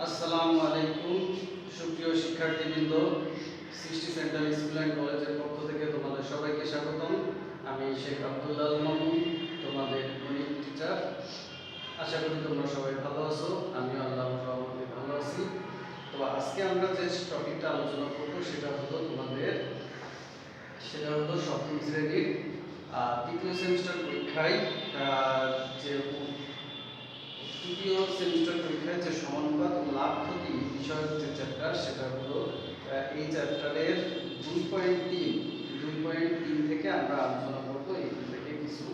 আসসালামু আলাইকুম সুপ্রিয় শিক্ষার্থীবৃন্দ, সৃষ্টি সেন্টার স্কুল অ্যান্ড কলেজের পক্ষ থেকে তোমাদের সবাইকে স্বাগতম। আমি শেখ আব্দুল্লাহ আল মামুন, তোমাদের গণিত টিচার। আশা করি তোমরা সবাই ভালো আছো, আমিও আল্লাহর রহমতে ভালো আছি। তো আজকে আমরা যে টপিকটা আলোচনা করব সেটা হলো সপ্তম শ্রেণীর তৃতীয় সেমিস্টার পরীক্ষায় যে তৃতীয় সেমিস্টার পরীক্ষায় যে সমানুপাত ও লাভ ক্ষতি বিষয়ক যে চ্যাপ্টার, সেটা হলো এই চ্যাপ্টারের 2.3 থেকে আমরা আলোচনা করব। এখান থেকে কিছু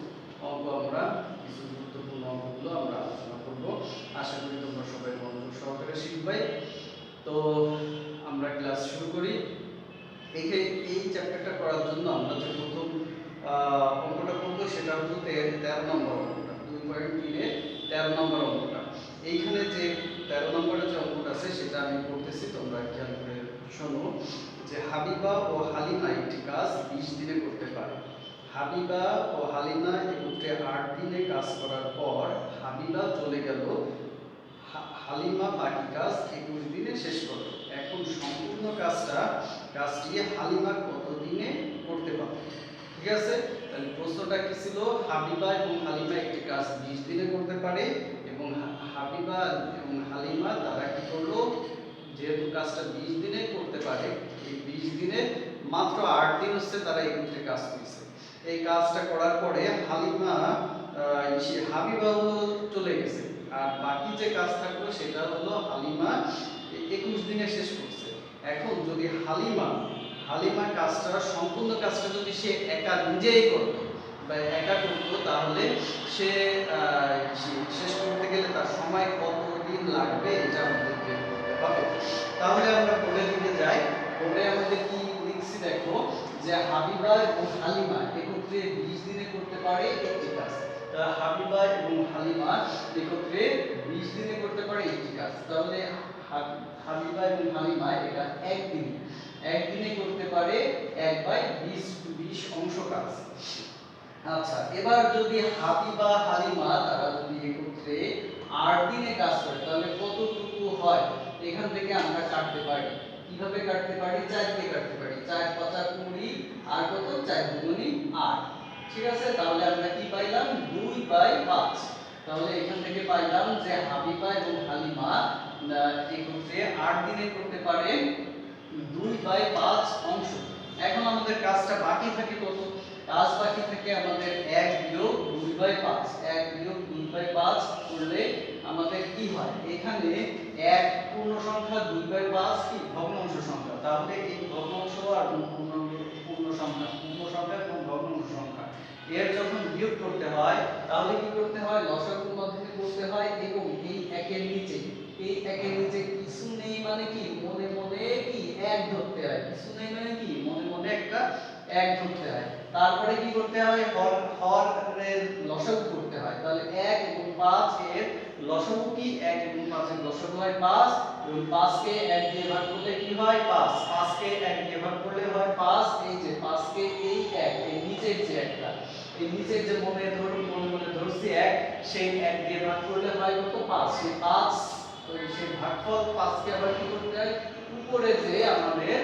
গুরুত্বপূর্ণ অঙ্কগুলো আমরা আলোচনা করব। আশা করি তোমরা সবাই মনোযোগ সহকারে শিখবে। তো আমরা ক্লাস শুরু করি। এই চ্যাপ্টারটা করার জন্য আমরা যে প্রথম অঙ্কটা করবো সেটা হলো 13 নম্বর অঙ্কটা, 2.3 13 নম্বর অঙ্কটা। এইখানে যে 13 নম্বরের যে অঙ্কটা আছে সেটা আমি করতেছি, তোমরা খেয়াল করে শোনো। যে হাবিবা ও হালিমা একটি কাজ 20 দিনে করতে পারে। হাবিবা ও হালিমা একত্রে 8 দিনে কাজ করার পর হাবিবা চলে গেল, হালিমা বাকি কাজ 21 দিনে শেষ করলো। এখন সম্পূর্ণ কাজটি হালিমা কত দিনে করতে পারবে? ঠিক আছে, তাহলে প্রশ্নটা কি ছিল? হাবিবা এবং হালিমা একটি কাজ 20 দিনে করতে পারে এবং হাবিবা এবং হালিমা তারা কি করলো, যেহেতু কাজটা 20 দিনে করতে পারে, এই 20 দিনে মাত্র 8 দিন হচ্ছে তারা একত্রে কাজ করেছে। এই কাজটা করার পরে হাবিবা চলে গেছে, আর বাকি যে কাজ থাকলো সেটা হলো হালিমা 21 দিনে শেষ করছে। এখন যদি হালিমা সম্পূর্ণ কাজটা যদি সে একা নিজেই করতো বা একা করতো, তাহলে সে শেষ করতে গেলে তার সময় কতদিন লাগবে এটা আমাদের বের করতে হবে। তাহলে আমরা বোর্ডের দিকে যাই। বোর্ডে আমাদের কি লিখছি দেখো, যে হাবিবা এবং হালিমা একত্রে 20 দিনে করতে পারে একটি কাজ। হাবিবা এবং হালিমা একত্রে 20 দিনে করতে পারে একটি কাজ। তাহলে হাবিবা এবং হালিমা এটা একদিনে করতে পারে 1/20 অংশ কাজ। আচ্ছা, এবার যদি হাবিবা হালিমা তারা যদি একত্রে 8 দিনে কাজ করে তাহলে কতটুকু হয়? এখান থেকে আমরা কাটতে পারি। কিভাবে কাটতে পারি? 4 দিয়ে কাটতে পারি। 4 × 5 = 20 আর কত? 4 × 2 = 8। ঠিক আছে, তাহলে আমরা কি পাইলাম? 2/5। তাহলে এখান থেকে পাইলাম যে হাবিবা এবং হালিমা একত্রে 8 দিনে করতে পারে 2/5 অংশ। এখন আমাদের কাজটা বাকি থাকে কত? কাজ বাকি থাকে আমাদের 1 - 2/5। 1 - 2/5 করলে আমাদের কি হয়? এখানে 1 পূর্ণ সংখ্যা, 2/5 কি ভগ্নাংশ সংখ্যা। তাহলে এই ভগ্নাংশ আর পূর্ণ সংখ্যা এবং ভগ্নাংশ সংখ্যা এর যখন বিয়োগ করতে হয় তাহলে কি করতে হয়? লসাগুর মাধ্যমে করতে হয় এবং এই একের নিচে কিছু নেই মানে কি মনে মনে কি 1 ধরতে হয়। কিছু নেই মানে কি মনে মনে একটা 1 ধরতে হয়। তারপরে কি করতে হয়? হরের লসাগু করতে হয়। তাহলে 1 এবং 5 এর লসাগু কি? 1 এবং 5 এর লসাগু হয় 5 এবং 5 কে 1 দিয়ে ভাগ করলে কি হয়? 5। 5 কে 1 দিয়ে ভাগ করলে হয় 5। এই যে 5 কে এই 1 এই নিচের যে একটা এই নিচের যে মনে মনে ধরছি 1, সেই 1 দিয়ে ভাগ করলে হয় কত? 5। সেই 5 সেই ভাগফল 5 কে আবার কি করতে হয়? উপরে যে আমাদের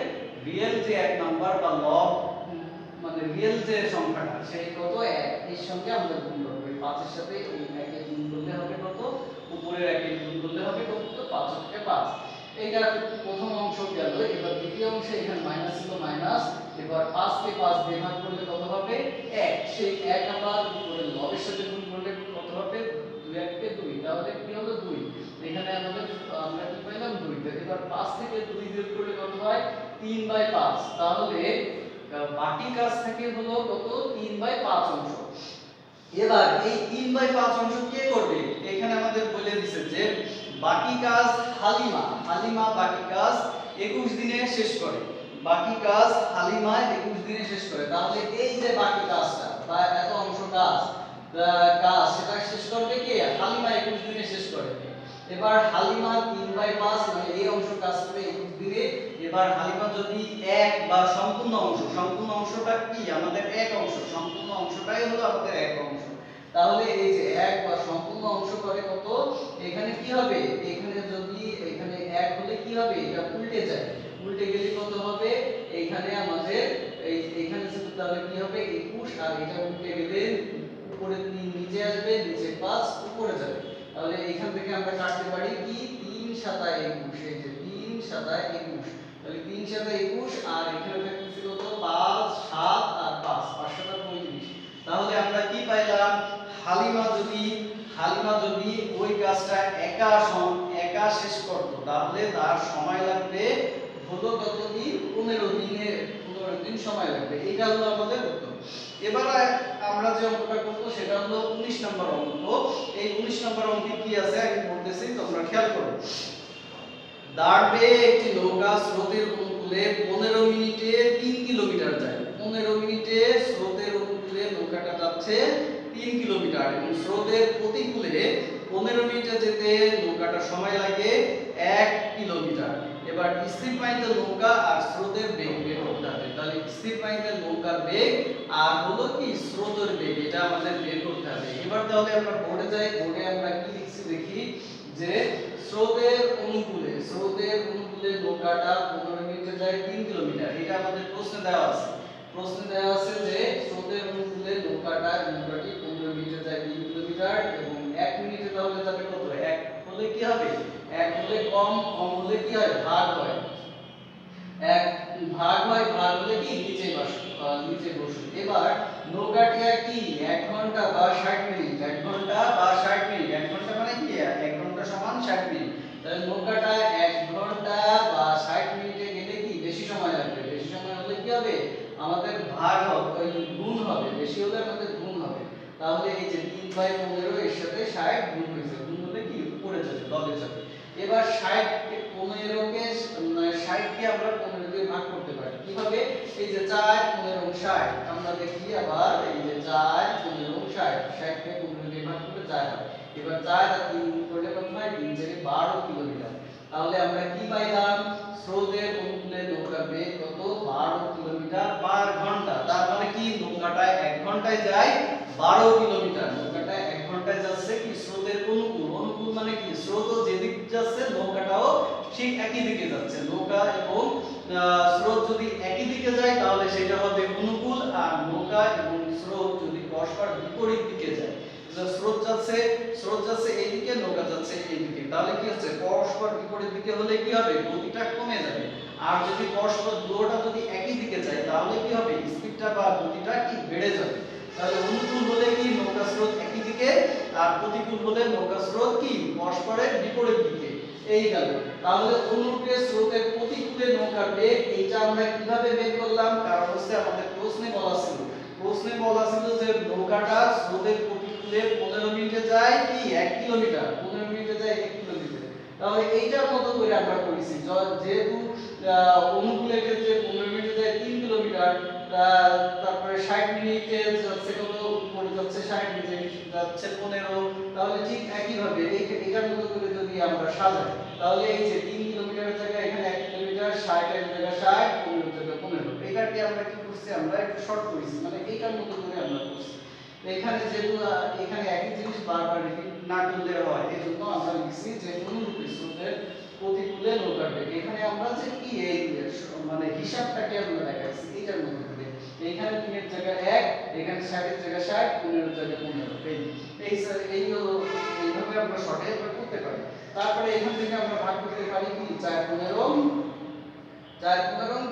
রিয়েল যে 1 নাম্বার বা লব মানে রিয়েল যে সংখ্যাটা সেই কত? 1, এর সঙ্গে আমরা গুণ করব। এই 5 এর সাথে এই 1 এর গুণ করলে হবে কত? উপরের 1 এর গুণ করলে হবে কত? 5 × 5। এইটা প্রথম অংশ গেল। এবার দ্বিতীয় অংশে এখানে মাইনাস ছিল মাইনাস। এবার 5 কে 5 দিয়ে ভাগ করলে কত হবে? 1। সেই 1 আবার উপরের লবের সাথে গুণ করলে কত হবে? 2 × 1 = 2। তাহলে কি হলো? 2। এখানে আমরা কি পাইলাম? 2। এবার 5 থেকে 2 বিয়োগ করলে কত হয়? 3/5। তাহলে বাকি কাজ থেকে হলো কত? 3/5 অংশ। এবার এই 3/5 অংশ কে করবে? এখানে আমাদের বলে দিয়েছে যে বাকি কাজ হালিমা বাকি কাজ 21 দিনে শেষ করে। বাকি কাজ হালিমা 21 দিনে শেষ করে। তাহলে এই যে বাকি কাজটা বা এত অংশ কাজ সেটা শেষ করবে কে? হালিমা 21 দিনে শেষ করে। এবার হালিমা 3/5 মানে এই অংশ কাজ করে 21 দিনে। এবার হালিমা যদি 1 বা সম্পূর্ণ অংশটা কি? আমাদের 1 অংশ। সম্পূর্ণ অংশটাই হলো আমাদের 1 অংশ। তাহলে এই যে 1 বা সম্পূর্ণ অংশ করে কত, এখানে কি হবে, এখানে যদি এখানে 1 হলে কি হবে, এটা উল্টে যায়, উল্টে গেলে কত হবে, এখানে আমাদের এইখানে শুধু তাহলে কি হবে 21, আর এটা উল্টে গেলে উপরে 3 নিচে আসবে, নিচে 5 উপরে যাবে। তাহলে এখান থেকে আমরা কাটতে পারি কি 3 7 21, এই যে 3 7 21, তাহলে 3 7 21, আর এখানে থাকতেছে কত 5 7 আর 5 5 7 35। তাহলে আমরা কি পাইলাম, হালিমা যদি ওই কাজটা একা শেষ করত, তাহলে তার সময় লাগবে হলো কত দিন, 15 দিন সময় লাগবে। এটা হলো আমাদের উত্তর। এবার আমরা যে অঙ্কটা করব সেটা হলো 19 নম্বর অঙ্ক। এই 19 নম্বর অঙ্কে কি আছে আমি বলতেছি, তোমরা খেয়াল করো। দাঁড় বেয়ে একটি নৌকা স্রোতের অনুকূলে 15 মিনিটে 3 কিলোমিটার যায়। 15 মিনিটে স্রোতের অনুকূলে নৌকাটা যাচ্ছে 3 কিলোমিটার, এবং স্রোতের প্রতিকূলে 15 মিনিটে যেতে নৌকাটা সময় লাগে 1 কিলোমিটার। এবার স্থির পানিতে নৌকা আর স্রোতের বেগ বের করতে হবে। তাহলে স্থির পানিতে নৌকার বেগ আর হলো কি স্রোতের বেগ, এটা আমাদের বের করতে হবে। এবার তাহলে আমরা বোর্ডে যাই, বোর্ডে আমরা কি লিখছি দেখি, যে স্রোতের অনুকূলে নৌকাটা 15 মিনিটে যায় 3 কিলোমিটার। এটা আমাদের প্রশ্নে দেওয়া আছে। প্রশ্নে দেওয়া আছে যে স্রোতের অনুকূলে নৌকাটি 15 মিনিটে যায় 3 কিলোমিটার, এবং 1 মিনিটে তাহলে যাবে কত, 1 হলে কি হবে, 1 হলে কম হলে কি হয়, ভাগ হয়, 1 ভাগ হয়, ভাগ হলে কি নিচে বসে। এবার নৌকাটি কি 1 ঘন্টা বা 60 মিনিট, 1 ঘন্টা বা 60 মিনিট, 1 ঘন্টা মানে কি 1 ঘন্টা সমান 60 মিনিট। তাহলে নৌকাটা 1 ঘন্টা বা 60 মিনিটে গেলে কি বেশি সময় লাগবে, বেশি সময় হলে কি হবে, আমাদের ভাগ হবে, ওই গুণ হবে, বেশি হলে আমাদের গুণ হবে। তাহলে এই যে 3/15 এর সাথে 60 গুণ হয়েছে, গুণ হলে কি উপরে যাবে, লবে যাবে। এবার 60 কে 15 কে 60 কে আমরা 15 দিয়ে ভাগ করতে পারি কিভাবে, এই যে 4 15 60, আমরা দেখি আবার এই যে 4 15 60, 60 কে 15 দিয়ে ভাগ করলে 4 হয়। এবার 4 আর 3 করলে কত হয়, 3 থেকে 12 কিলোমিটার। তাহলে আমরা কি পাইলাম, স্রোতের অনুকূলে নৌকার বেগ কত, 12 কিলোমিটার পার ঘন্টা। তার মানে কি নৌকাটা 1 ঘন্টায় যায় 12 কিলোমিটার। নৌকাটা 1 ঘন্টায় যাচ্ছে কি স্রোতের অনুকূল মানে কি স্রোত যেদিক যাচ্ছে নৌকাটাও ঠিক একই দিকে যাচ্ছে। নৌকা এবং স্রোত যদি একই দিকে যায় তাহলে সেটা হবে অনুকূল, আর নৌকা এবং স্রোত যদি পরস্পর বিপরীত দিকে যায়, স্রোত যাচ্ছে এইদিকে, নৌকা যাচ্ছে এইদিকে, তাহলে কি হচ্ছে পরস্পর বিপরীত দিকে হলে কি হবে, গতিটা কমে যাবে। আর যদি পরস্পর দুটোটা যদি একই দিকে যায় তাহলে কি হবে, স্পিডটা বা গতিটা কি বেড়ে যাবে। তাহলে অনুকূল হলে কি নৌকা স্রোত একই দিকে, আর প্রতিকূল হলে নৌকা স্রোত কি পরস্পরের বিপরীত দিকে। এই গেল। তাহলে অনুরূপে স্রোতের প্রতিকূলে নৌকার বেগ, এইটা আমরা কিভাবে বের করলাম, কারণ হচ্ছে আমাদের প্রশ্নে বলা ছিল যে নৌকাটা স্রোতের প্রতিকূলে 15 মিনিটে যায় কি 1 কিলোমিটার, 15 মিনিটে যায় 1 কিলোমিটার। তাহলে এইটার মতো করে আমরা করেছি, যেহেতু অনুকূলের ক্ষেত্রে 15 মিনিটে যায় 3 কিলোমিটার, তারপরে 60 মিনিটে যাচ্ছে কত, উপরে যাচ্ছে 60, নিচে যাচ্ছে 15, তাহলে ঠিক একই ভাবে এইটার মতো করে যদি আমরা সাজাই, তাহলে এই যে 3 কিলোমিটারের জায়গায় এখানে 1 কিলোমিটার, 60 এর জায়গায় 60, 15 এর জায়গায় 15, এটাকে আমরা কি করছি, আমরা একটু শর্ট করেছি, মানে এইটার মতো করে আমরা করছি। এখানে যেহেতু এখানে একই জিনিস বারবার রিপিট না করলে হয়, এজন্য আমরা লিখছি যে অনুরূপে স্রোতের প্রতিকূলে নৌকার বেগ। এখানে আমরা যে কি এই মানে হিসাবটাকে আমরা দেখাইছি এইটার মধ্যে করে, এখানে 3 এর জায়গায় 1, এখানে 60 এর জায়গায় 60, 15 এর জায়গায় 15, এই হলো, এইভাবে আমরা শর্টে করতে পারি। তারপরে এখান থেকে আমরা ভাগ করতে পারি কি 4 15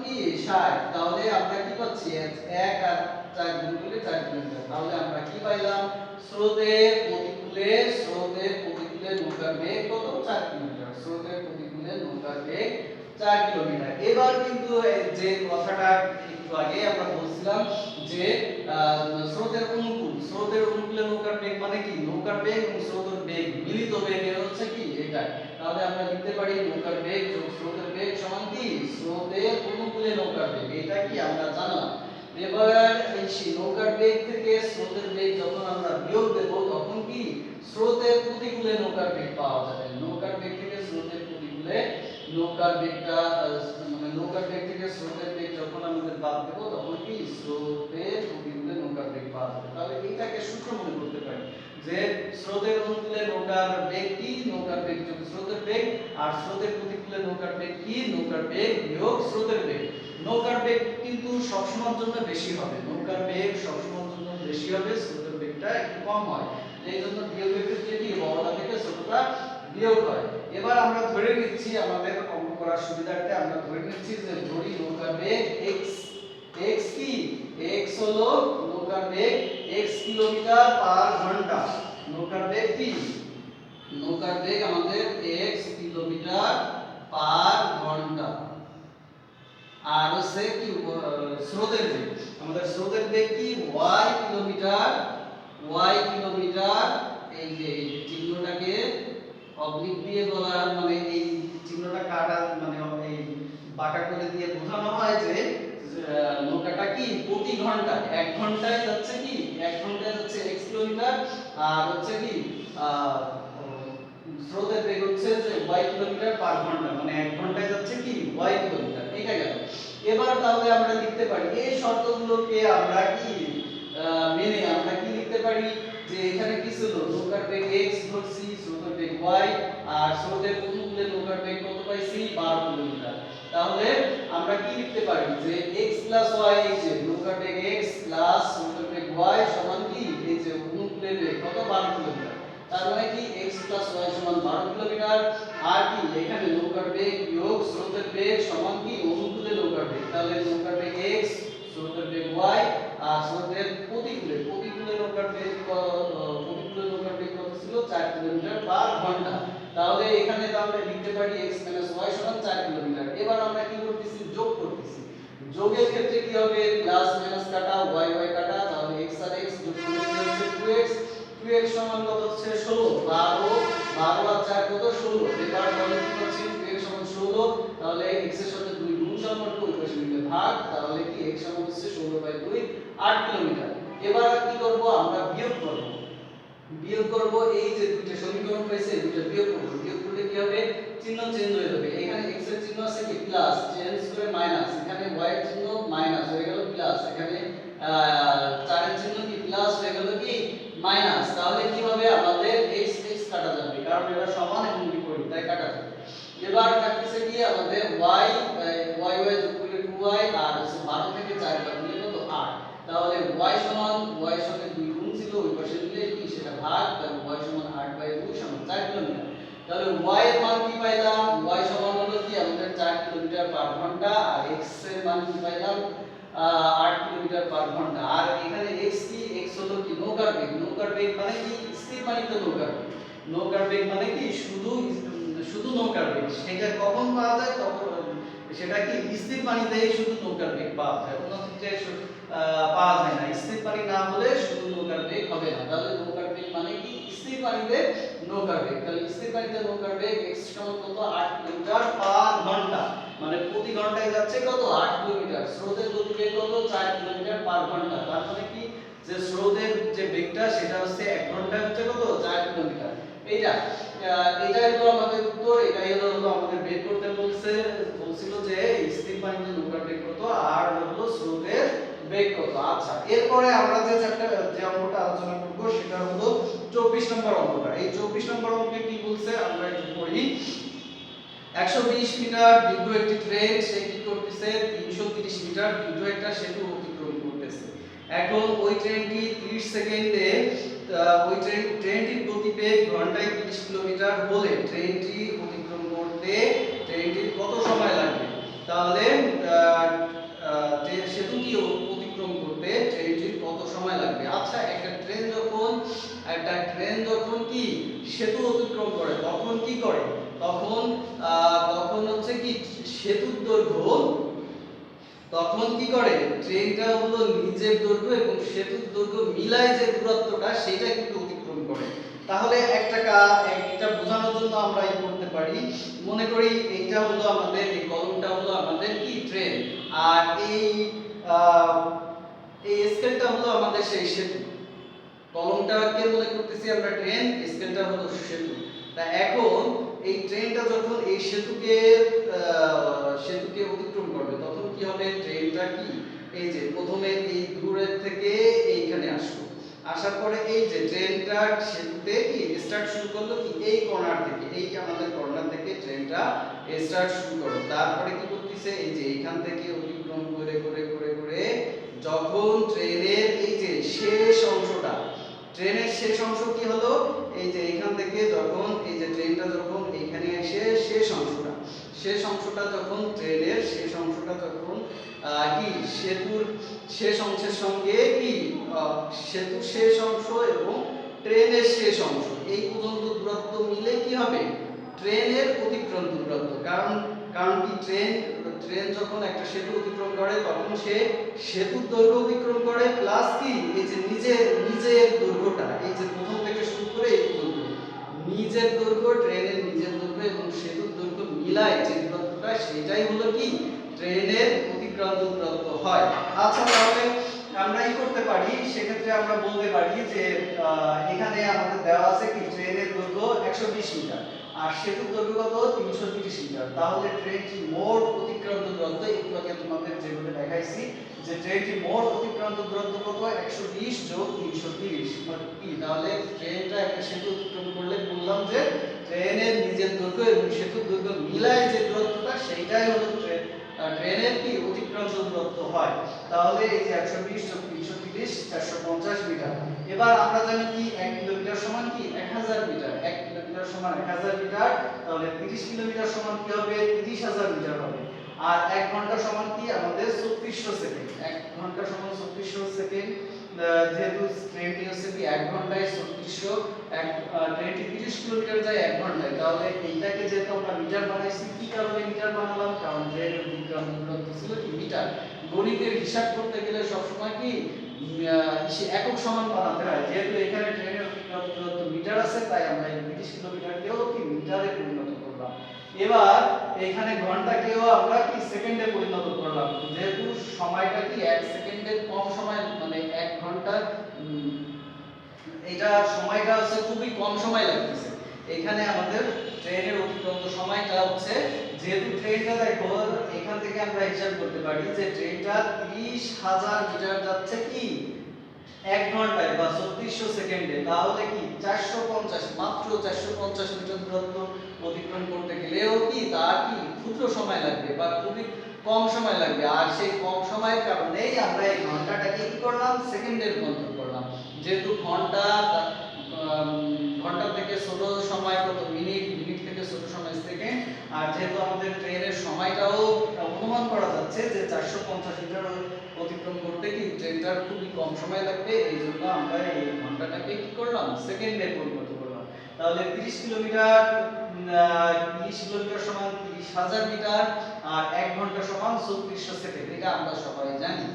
কি 60, তাহলে আমরা কি পাচ্ছি 1 আর 4 গুণ করলে 4 কিলোমিটার। তাহলে আমরা কি পাইলাম, স্রোতের প্রতিকূলে নৌকার বেগ কত, 4 কিলোমিটার। স্রোতের প্রতিকূলে নৌকার বেগ 4 কিলোমিটার। এবার কিন্তু যে কথাটা একটু আগে আমরা বলছিলাম যে স্রোতের অনুকূলে নৌকার বেগ মানে কি, নৌকার বেগ এবং স্রোতের বেগ মিলিত বেগ হচ্ছে কি এটা। তাহলে আমরা লিখতে পারি নৌকার বেগ যোগ স্রোতের বেগ সমান কি স্রোতের অনুকূলে নৌকার বেগ, এটা কি আমরা জানলাম। এবার এই নৌকার বেগ থেকে স্রোতের বেগ যখন আমরা বিয়োগ দেব তখন কি স্রোতের প্রতিকূলে নৌকার বেগ পাওয়া যাবে। নৌকার বেগ থেকে স্রোতের প্রতিকূলে নৌকার বেগটা মানে নৌকার বেগ থেকে স্রোতের বেগ যখন আমাদের বাদ দেব তখন কি স্রোতের প্রতিকূলে নৌকার বেগ পাওয়া যাবে। তাহলে এইটাকে সূত্র মনে করতে পারি। যে স্রোতের অনুকূলে নৌকার বেগ কি, নৌকার বেগ যোগ স্রোতের বেগ, আর স্রোতের প্রতিকূলে নৌকার বেগ কি, নৌকার বেগ বিয়োগ স্রোতের বেগ। নৌকার বেগ কিন্তু সবসময়ের জন্য বেশি হবে, নৌকার বেগ সবসময়ের জন্য বেশি হবে, স্রোতের বেগটা একটু কম হয়, এই জন্য বিয়োগের ক্ষেত্রে কি বড়টা থেকে ছোটটা বিয়োগ হয়। এবার আমরা ধরে নিচ্ছি আমাদের অঙ্ক করার সুবিধার্থে আমরা ধরে নিচ্ছি যে ধরি নৌকার বেগ x, x কি, x হলো নৌকার বেগ x কিলোমিটার পার ঘন্টা, নৌকার বেগ কি, নৌকার বেগ আমাদের x কিলোমিটার পার ঘন্টা, আর হচ্ছে কি স্রোতের বেগ, আমাদের স্রোতের বেগ কি y কিলোমিটার, y কিলোমিটার, এই যে এই চিহ্নটাকে অবলিক দিয়ে বলা, মানে এই চিহ্নটা কাটা মানে এই বাঁকা করে দিয়ে বোঝানো হয় যে নৌকাটা কি প্রতি ঘন্টা, 1 ঘন্টায় যাচ্ছে কি, 1 ঘন্টায় যাচ্ছে x কিলোমিটার, আর হচ্ছে কি স্রোতের বেগ হচ্ছে যে y কিলোমিটার পার ঘন্টা, মানে 1 ঘন্টায় যাচ্ছে কি y কিলোমিটার। এটা গেল। এবার তাহলে আমরা লিখতে পারি এই শর্তগুলোকে আমরা কি মেনে আমরা কি লিখতে পারি যে এখানে কি ছিল, নৌকার বেগ x ধরছি, স্রোতের বেগ y, আর স্রোতের অনুকূলে নৌকার বেগ কত পাইছি 12 কিলোমিটার। তাহলে আমরা কি লিখতে পারি যে x y, এই যে নৌকার বেগ x প্লাস স্রোতের বেগ y সমান কি, এই যে অনুকূলে বেগ কত 12 কিলোমিটার। তার মানে কি x y সমান 12 কিলোমিটার, আর কি এখানে নৌকার বেগ বিয়োগ স্রোতের বেগ সমান কি অনুকূলে নৌকার বেগ, তাহলে নৌকার বেগ x, স্রোতের বেগ y, আর স্রোতের প্রতিকূলে নৌকার বেগ প্রতিকূলে নৌকার বেগ কত ছিল 4 কিলোমিটার পার ঘন্টা। তাহলে এখানে আমরা লিখতে পারি x y সমান 4 কিলোমিটার। এবার আমরা কি করতেছি, যোগ করতেছি, যোগের ক্ষেত্রে কি হবে প্লাস মাইনাস কাটা, y y কাটা, তাহলে x আর x যোগ করলে কি হচ্ছে 2x, 2x সমান কত হচ্ছে 16, 12 12 আর 4 কত 16, এবার তাহলে কি হচ্ছে 2x সমান 16, তাহলে x এর সাথে 2 গুণ সম্পর্ক ওই পাশে মিলে ভাগ, তাহলে কি x সমান হচ্ছে 16/2 8 কিলোমিটার। এবার কি করব, আমরা বিয়োগ করব, বিয়োগ করব এই যে দুইটা সমীকরণ পাইছে দুইটা বিয়োগ করব, বিয়োগ করলে কি হবে চিহ্ন চেঞ্জ হয়ে যাবে, এখানে x এর চিহ্ন আছে কি প্লাস, চেঞ্জ করে মাইনাস, এখানে y এর চিহ্ন মাইনাস হয়ে গেল প্লাস, এখানে 4 এর চিহ্ন কি প্লাস হয়ে গেল কি মাইনাস। তাহলে কি হবে আমাদের x x কাটা যাবে কারণ এরা সমান এবং বিপরীত তাই কাটা যাবে। এবার থাকতেছে কি আমাদের y y যোগ করলে 2y, আর হচ্ছে 12 থেকে 4 বাদ দিলে কত 8, তাহলে y সমান y এর সাথে 2 গুণ ছিল ওই পাশে দিলে কি সেটা ভাগ, তাহলে y সমান 8/2 সমান 4 কিলোমিটার। তাহলে y এর মান কি পাইলাম, y সমান হলো কি আমাদের 4 কিলোমিটার পার ঘন্টা, আর x এর মান কি পাইলাম 8 কিলোমিটার পার ঘন্টা। আর এখানে x কি, x হলো কি নৌকার বেগ, নৌকার বেগ মানে কি স্থির পানিতে নৌকার বেগ, নৌকার বেগ মানে কি শুধু শুধু নৌকার বেগ, সেটা কখন পাওয়া যায় তখন সেটা কি স্থির পানিতেই শুধু নৌকার বেগ পাওয়া যায়, অন্য ক্ষেত্রে পাওয়া যায় না, স্থির পানি না হলে শুধু নৌকার বেগ হবে না। তাহলে নৌকার বেগ মানে কি স্থির পানিতে নৌকার বেগ, তাহলে স্থির পানিতে নৌকার বেগ x সমান কত 8 কিলোমিটার পার ঘন্টা, মানে প্রতি ঘন্টায় যাচ্ছে কত 8 কিলোমিটার, স্রোতের গতিবেগ কত 4 কিলোমিটার পার ঘন্টা, তার মানে কি যে স্রোতের যে বেগটা সেটা হচ্ছে 1 ঘন্টায় হচ্ছে কত 4 কিলোমিটার। এটাই হলো আমাদের উত্তর, এটাই হলো আমাদের বের করতে বলছিল যে স্থির পানিতে নৌকার বেগ কত আর হলো স্রোতের বেগ কত। আচ্ছা, এরপরে আমরা যে অঙ্কটা আলোচনা করব সেটা হলো 24 নম্বর অঙ্কটা। এই 24 নম্বর অঙ্কে কি বলছে আমরা একটু পড়ি। 120 মিটার দীর্ঘ একটি ট্রেন সে কি করতেছে 330 মিটার দীর্ঘ একটা সেতু অতিক্রম করতেছে। এখন ওই ট্রেনটি 30 সেকেন্ডে ট্রেনটির গতিবেগ ঘন্টায় 30 কিলোমিটার হলে ট্রেনটি অতিক্রম করতে ট্রেনটির কত সময় লাগবে? তাহলে সেতুটি অতিক্রম করতে ট্রেনটির কত সময় লাগবে? আচ্ছা, একটা ট্রেন যখন কি সেতু অতিক্রম করে তখন কি করে? তখন হচ্ছে কি সেতুর দৈর্ঘ্য, তখন কি করে ট্রেনটা হলো নিজের দৈর্ঘ্য এবং সেতুর দৈর্ঘ্য মিলায় যে দূরত্বটা সেটা কিন্তু অতিক্রম করে। তাহলে একটা বোঝানোর জন্য আমরা এই করতে পারি, মনে করি এইটা হলো আমাদের এই কলমটা হলো আমাদের কি ট্রেন, আর এই স্কেলটা হলো আমাদের সেই সেতু। কলমটাকে মনে করতেছি আমরা ট্রেন, স্কেলটা হলো সেতু। তা এখন এই ট্রেনটা যখন এই সেতুকে অতিক্রম করবে তখন কি হবে? ট্রেনটা কি এই যে প্রথমে এই দূরের থেকে এইখানে আসলো, আসার পরে এই যে ট্রেনটা সেতুতে কি স্টার্ট শুরু করলো কি এই কর্নার থেকে, এই আমাদের কর্নার থেকে ট্রেনটা স্টার্ট শুরু করলো। তারপরে কি করতেছে এই যে এখান থেকে অতিক্রম করে করে করে করে যখন ট্রেনের এই যে শেষ অংশটা, ট্রেনের শেষ অংশ কি হলো এই যে এখান থেকে যখন এই যে ট্রেনটা যখন এখানে এসে শেষ অংশটা যখন ট্রেনের শেষ অংশটা যখন কি সেতুর শেষ অংশের সঙ্গে কি সেতুর শেষ অংশ এবং ট্রেনের শেষ অংশ এই পর্যন্ত দূরত্ব মিলে কি হবে ট্রেনের অতিক্রান্ত দূরত্ব। কারণ কি ট্রেন যখন একটা সেতু অতিক্রম করে তখন সে সেতুর দৈর্ঘ্য অতিক্রম করে প্লাস কি এই যে নিজের দৈর্ঘ্যটা এই যে প্রথম থেকে শুরু করে এই পর্যন্ত নিজের দৈর্ঘ্য, ট্রেনের নিজের দৈর্ঘ্য এবং সেতুর দৈর্ঘ্য মিলায় যে দূরত্বটা সেটাই হলো কি ট্রেনের অতিক্রান্ত দূরত্ব হয়। আচ্ছা তাহলে আমরা কি করতে পারি, সেক্ষেত্রে আমরা বলতে পারি যে এখানে আমাদের দেওয়া আছে কি ট্রেনের দৈর্ঘ্য 120 মিটার আর সেতুর দৈর্ঘ্য কত 330 মিটার। তাহলে ট্রেনটি মোট অতিক্রান্ত দূরত্ব একটু আগে তোমাদের যেভাবে দেখাইছি যে ট্রেনটি মোট অতিক্রান্ত দূরত্ব কত 120 যোগ 330 মানে কি, তাহলে ট্রেনটা একটা সেতু অতিক্রম করলে বললাম যে ট্রেনের নিজের দৈর্ঘ্য এবং সেতুর দৈর্ঘ্য মিলায় যে দূরত্বটা সেইটাই হলো ট্রেনের কি অতিক্রান্ত দূরত্ব হয়। তাহলে এই যে 120 যোগ 330 450 মিটার। এবার আমরা জানি কি 1 কিলোমিটার সমান কি 1000 মিটার, 1 কিলোমিটার সমান 1000 মিটার। তাহলে 30 কিলোমিটার সমান কি হবে 30000 মিটার হবে। আর 1 ঘন্টা সমান কি আমাদের 3400 সেকেন্ড, 1 ঘন্টা সমান 3400 সেকেন্ড। যেহেতু ট্রেনটি হচ্ছে কি 1 ঘন্টায় 3600, ট্রেনটি 30 কিলোমিটার যায় 1 ঘন্টায়, তাহলে এইটাকে যেহেতু আমরা মিটার বানাইছি, কি কারণে মিটার বানালাম, কারণ ট্রেনের অতিক্রান্ত দূরত্ব ছিল কি মিটার। গণিতের হিসাব করতে গেলে সবসময় কি একক সমান বানাতে হয়, যেহেতু এখানে ট্রেনের অতিক্রান্ত দূরত্ব মিটার আছে তাই আমরা এই 30 কিলোমিটারকেও কি মিটারে পরিণত করলাম। এবার এখানে ঘন্টাকেও আমরা কি সেকেন্ডে পরিণত করলাম, যেহেতু সময়টা কি 1 সেকেন্ডের কম সময় মানে 1 ঘন্টা এটা সময়টা হচ্ছে খুবই কম সময় লাগতেছে। এখানে আমাদের ট্রেনের অতিক্রান্ত সময়টা হচ্ছে, যেহেতু ট্রেনটা দেখো এখান থেকে আমরা হিসাব করতে পারি যে ট্রেনটা 30000 মিটার যাচ্ছে কি 1 ঘন্টায় বা 3600 সেকেন্ডে, তাহলে কি 450 মাত্র 450 মিটার দূরত্ব অতিক্রম করতে গেলেও কি তার কি ক্ষুদ্র সময় লাগবে বা খুবই কম সময় লাগবে। আর সেই কম সময়ের কারণেই আমরা এই ঘন্টাটাকে কি করলাম সেকেন্ডে রূপান্তর করলাম। যেহেতু ঘন্টা থেকে ছোট সময় কত মিনিট, মিনিট থেকে ছোট সময় সেকেন্ড, আর যেহেতু আমাদের ট্রেনের সময়টাও অনুমান করা যাচ্ছে যে 450 মিটার অতিক্রম করতে কি ট্রেনটার খুবই কম সময় লাগবে, এই জন্য আমরা এই ঘন্টাটাকে কি করলাম সেকেন্ডে পরিণত করলাম। তাহলে 30 কিলোমিটার সমান 30000 মিটার আর 1 ঘন্টা সমান 3400 সেকেন্ড, এটা আমরা সবাই জানি।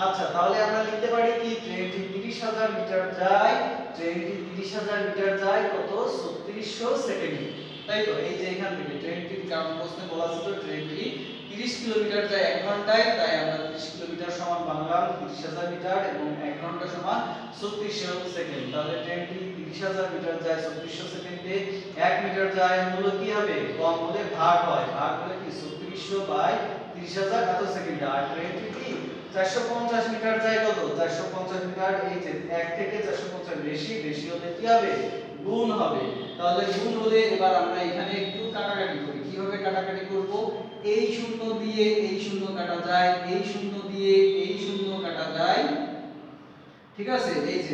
আচ্ছা তাহলে আমরা লিখতে পারি কি ট্রেনটি 30000 মিটার যায়, ট্রেনটি 30000 মিটার যায় কত 3600 সেকেন্ডে, তাই তো। এই যে এখান থেকে ট্রেনটির কারণ প্রশ্নে বলা ছিল ট্রেনটি 30 কিলোমিটার যায় 1 ঘন্টায়, তাই আমরা 30 কিলোমিটার সমান বাংলাম 30000 মিটার এবং 1 ঘন্টা সমান 3600 সেকেন্ড। তাহলে ট্রেনটি 30000 মিটার যায় 3600 সেকেন্ডে, 1 মিটার যায় হলো কি হবে কম হলে ভাগ হয়, ভাগ হলে কি 3600 বাই 30000 এত সেকেন্ডে। আর ট্রেনটি কি 450 মিটার যায় কত 450 মিটার, এই যে 1 থেকে 450 বেশি, বেশি হলে কি হবে গুণ হবে। তাহলে গুণ হলে এবার আমরা এখানে একটু কাটাকাটি করি। কিভাবে কাটাকাটি করব, এই শূন্য দিয়ে এই শূন্য কাটা যায়, এই শূন্য দিয়ে এই শূন্য কাটা যায়, ঠিক আছে। এই যে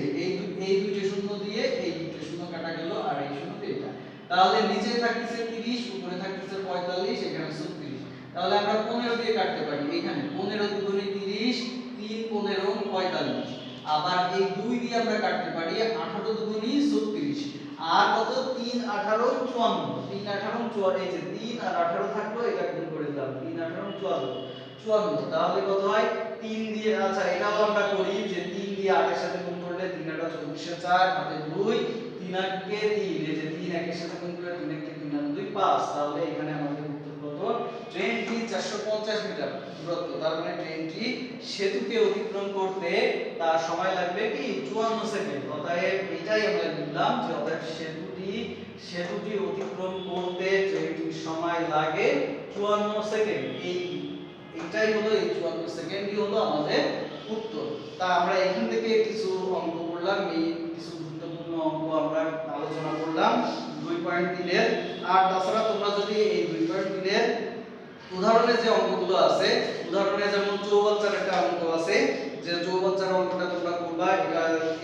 এই দুটো শূন্য দিয়ে এই দুটো শূন্য কাটা গেল আর এই শূন্য দিয়ে এটা, তাহলে নিচে থাকতেছে 30 উপরে থাকতেছে 45 এখানে 36। তাহলে আমরা 15 দিয়ে কাটতে পারি, এখানে 15 দুগুণে 30, 3 15 45। আবার এই 2 দিয়ে আমরা কাটতে পারি 18 দুগুণে 36 আর কত 3 18 54, 3 18 54, এই যে 3 আর 18 থাকলো এটা গুণ করে দিলাম 3 18 54। তাহলে কত হয় 3 দিয়ে, আচ্ছা এটাও আমরা করি যে 3 দিয়ে 8 এর সাথে গুণ করলে 3 8 24 4 হাতে 2 3 8 কে 3, এই যে 3 1 এর সাথে গুণ করলে 3 1 কে 3 আর 2 5। তাহলে এখানে আমাদের উত্তর কত ট্রেনটি 450 মিটার দূরত্ব, তার মানে ট্রেনটি সেতুকে অতিক্রম করতে তার সময় লাগবে কি 54 সেকেন্ড। অতএব এটাই আমরা লিখলাম যে অতএব সেতুটি অতিক্রম করতে ট্রেনটির সময় লাগে 54 সেকেন্ড। এইটাই হলো এই 54 সেকেন্ডই হলো আমাদের উত্তর। তা আমরা এখান থেকে কিছু অঙ্ক করলাম। করলাম, এই কিছু গুরুত্বপূর্ণ অঙ্ক আমরা আলোচনা করলাম 2.3 এর। আর তাছাড়া তোমরা যদি এই 2.3 এর উদাহরণে যে অঙ্কগুলো আছে, উদাহরণে যেমন চৌবাচ্চার একটা অঙ্ক আছে, যে চৌবাচ্চার অঙ্কটা তোমরা করবা,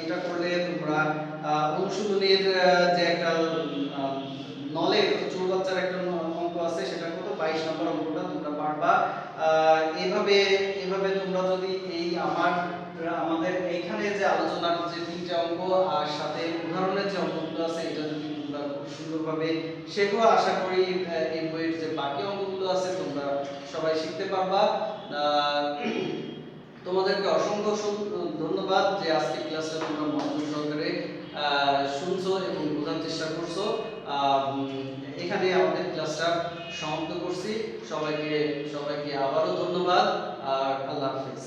এটা করলে তোমরা অনুশীলনের যে একটা নলেজ, চৌবাচ্চার একটা অঙ্ক আছে, সেটা কত 22 নম্বর অঙ্কটা তোমরা পারবা। এইভাবে এইভাবে তোমরা যদি এই আমাদের এইখানে যে আলোচনার যে তিনটা অঙ্ক আর সাথে উদাহরণের যে অঙ্কগুলো আছে, এটা যদি তোমরা খুব সুন্দরভাবে শেখো, আশা করি এই বইয়ের যে বাকি অঙ্কগুলো আছে তোমরা সবাই শিখতে পারবা। তোমাদেরকে অসংখ্য ধন্যবাদ যে আজকে ক্লাসটা তোমরা মনোযোগ সহকারে শুনছো এবং বোঝার চেষ্টা করছো। এখানে আমাদের ক্লাসটা সমাপ্ত করছি। সবাইকে আবারও ধন্যবাদ আর আল্লাহ হাফেজ।